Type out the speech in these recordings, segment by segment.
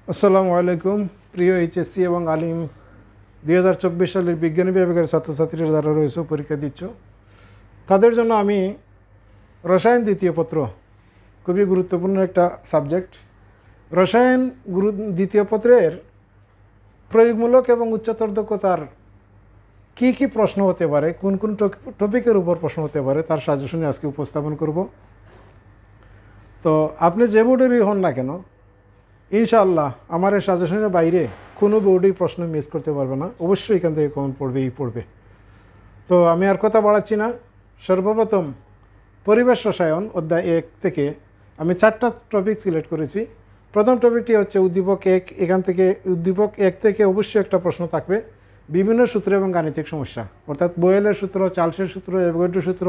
আসসালামু আলাইকুম প্রিয় এইচএসসি এবং আলিম 2024 সালের বিজ্ঞান বিভাগের ছাত্রছাত্রীরা যারা রয়েছে পরীক্ষা দিচ্ছ তাদের জন্য আমি রসায়ন দ্বিতীয় পত্র খুবই গুরুত্বপূর্ণ একটা সাবজেক্ট। রসায়ন দ্বিতীয় পত্রের প্রয়োগমূলক এবং উচ্চতর দক্ষতার কী প্রশ্ন হতে পারে, কোন কোন টপিকের উপর প্রশ্ন হতে পারে তার সাজেশনে আজকে উপস্থাপন করব। তো আপনি যে বোর্ডেরই হন না কেন, ইনশাআল্লাহ আমার এই সাজেশনের বাইরে কোনো বোর্ডেই প্রশ্ন মিস করতে পারবে না, অবশ্যই এখান থেকে কমন পড়বে। তো আমি আর কথা বাড়াচ্ছি না, সর্বপ্রথম পরিবেশ রসায়ন অধ্যায় 1 থেকে আমি 4টা টপিক সিলেক্ট করেছি। প্রথম টপিকটি হচ্ছে উদ্দীপক 1। এখান থেকে উদ্দীপক 1 থেকে অবশ্যই একটা প্রশ্ন থাকবে, বিভিন্ন সূত্র এবং গাণিতিক সমস্যা, অর্থাৎ বয়েলের সূত্র, চার্লসের সূত্র, অ্যাভোগাড্রো সূত্র,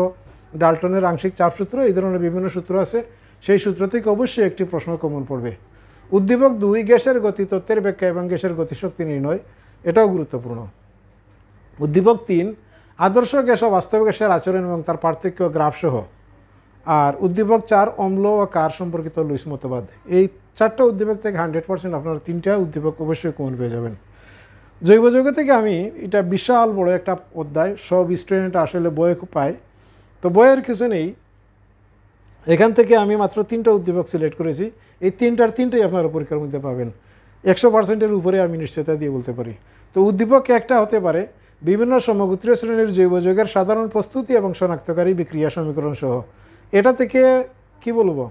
ডাল্টনের আংশিক চাপ সূত্র, এই ধরনের বিভিন্ন সূত্র আছে, সেই সূত্র থেকে অবশ্যই একটি প্রশ্ন কমন পড়বে। উদ্দীপক 2 গ্যাসের গতি তত্ত্বের ব্যাখ্যা এবং গ্যাসের গতিশক্তি নির্ণয়, এটাও গুরুত্বপূর্ণ। উদ্দীপক 3 আদর্শ গ্যাস ও বাস্তব গ্যাসের আচরণ এবং তার পার্থক্য গ্রাফ সহ। আর উদ্দীপক 4 অম্ল ও কার সম্পর্কিত লুইস মতবাদ। এই 4টা উদ্দীপক থেকে 100% আপনারা 3টা উদ্দীপক অবশ্যই কমন পেয়ে যাবেন। জৈব যৌগ থেকে আমি এটা বিশাল বড় একটা অধ্যায়, সব স্টুডেন্ট আসলে বইয়ে পায়, তো বইয়ের কিছু নেই। এখান থেকে আমি মাত্র 3টা উদ্দীপক সিলেক্ট করেছি। এই তিনটাই আপনারা পরীক্ষার মধ্যে পাবেন, 100%-এর উপরে আমি নিশ্চয়তা দিয়ে বলতে পারি। তো উদ্দীপক একটা হতে পারে বিভিন্ন সমগোত্রীয় শ্রেণীর জৈব যৌগের সাধারণ প্রস্তুতি এবং শনাক্তকারী বিক্রিয়া সমীকরণ সহ। এটা থেকে কি বলবো,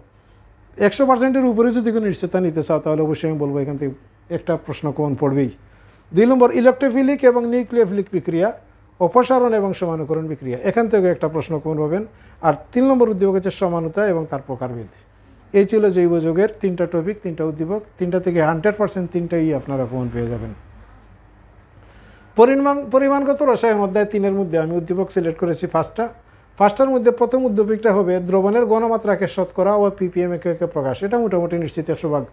100%-এর উপরে যদি কোনো নিশ্চয়তা নিতে চাও তাহলে অবশ্যই আমি বলবো এখান থেকে একটা প্রশ্ন কমন পড়বেই। 2 নম্বর ইলেকট্রোফিলিক এবং নিউক্লিওফিলিক বিক্রিয়া, অপসারণ এবং সমানুকরণ বিক্রিয়া, এখান থেকে একটা প্রশ্ন কমন পাবেন। আর 3 নম্বর উদ্দীপক হচ্ছে সমানতা এবং তার প্রকারভেদ। এই ছিল জৈব যৌগের 3টা টপিক, 3টা উদ্দীপক, 3টা থেকে 100% 3টাই আপনারা কমন পেয়ে যাবেন। পরিমাণগত রসায়ন অধ্যায় 3-এর মধ্যে আমি উদ্দীপক সিলেক্ট করেছি 5টার মধ্যে প্রথম উদ্দীপকটা হবে দ্রবণের ঘনমাত্রাকে শতকরা ও ppm একে প্রকাশ। এটা মোটামুটি নিশ্চিত 100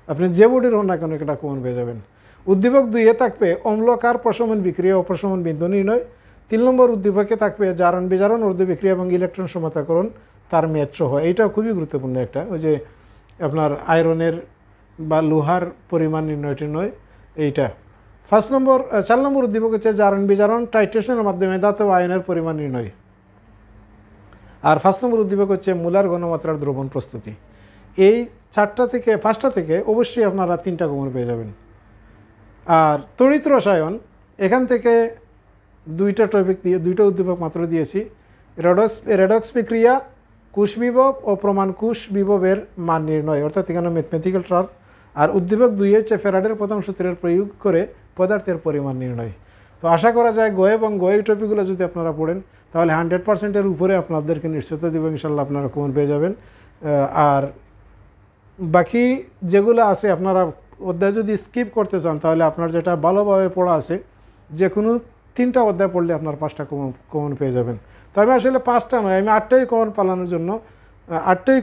আপনি যে বোর্ডের হন না কেন এটা কমন পেয়ে যাবেন। উদ্দীপক 2-এ থাকবে অম্লকার প্রশমন বিক্রিয়া ও প্রশমন বিন্দু নির্ণয়। 3 নম্বর উদ্দীপকে থাকবে জারণ বিজারণ ঊর্ধ্ব বিক্রিয়া এবং ইলেকট্রন সমতাকরণ তার মেয়াদ সহ। এইটাও খুবই গুরুত্বপূর্ণ একটা, ওই যে আপনার আয়রনের বা লোহার পরিমাণ নির্ণয় এইটা। 4 নম্বর উদ্দীপক হচ্ছে জারণ বিজারণ টাইট্রেশনের মাধ্যমে ধাতব আয়নের পরিমাণ নির্ণয়। আর 5 নম্বর উদ্দীপক হচ্ছে মূলার ঘনমাত্রার দ্রবণ প্রস্তুতি। এই 5টা থেকে অবশ্যই আপনারা 3টা কমন পেয়ে যাবেন। আর তড়িৎ রসায়ন, এখান থেকে 2টা টপিক দিয়ে 2টা উদ্দীপক মাত্র দিয়েছি, রেডক্স বিক্রিয়া, কোষ বিভব ও প্রমাণ কোষ বিভবের মান নির্ণয়, অর্থাৎ এখানে ম্যাথমেটিক্যাল টার্ম। আর উদ্দীপক 2 হচ্ছে ফ্যারাডের প্রথম সূত্রের প্রয়োগ করে পদার্থের পরিমাণ নির্ণয়। তো আশা করা যায় এবং গয়ের টপিকগুলো যদি আপনারা পড়েন তাহলে 100%-এর উপরে আপনাদেরকে নিশ্চয়তা দেব, ইনশাল্লাহ আপনারা কমন পেয়ে যাবেন। আর বাকি যেগুলো আছে আপনারা অধ্যায় যদি স্কিপ করতে চান তাহলে আপনার যেটা ভালোভাবে পড়া আছে যে কোনো 3টা অধ্যায় পড়লে আপনার 5টা কমন পেয়ে যাবেন। তো আমি আসলে 5টা নয়, আমি 8টাই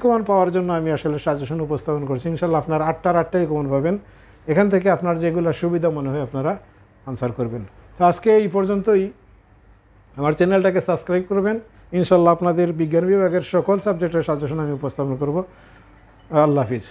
কমন পাওয়ার জন্য আমি আসলে সাজেশন উপস্থাপন করছি। ইনশাল্লাহ আপনার 8টাই কমন পাবেন। এখান থেকে আপনার যেগুলো সুবিধা মনে হয় আপনারা আনসার করবেন। তো আজকে এই পর্যন্তই। আমার চ্যানেলটাকে সাবস্ক্রাইব করবেন। ইনশাল্লাহ আপনাদের বিজ্ঞান বিভাগের সকল সাবজেক্টের সাজেশন আমি উপস্থাপন করব। আল্লাহ হাফিজ।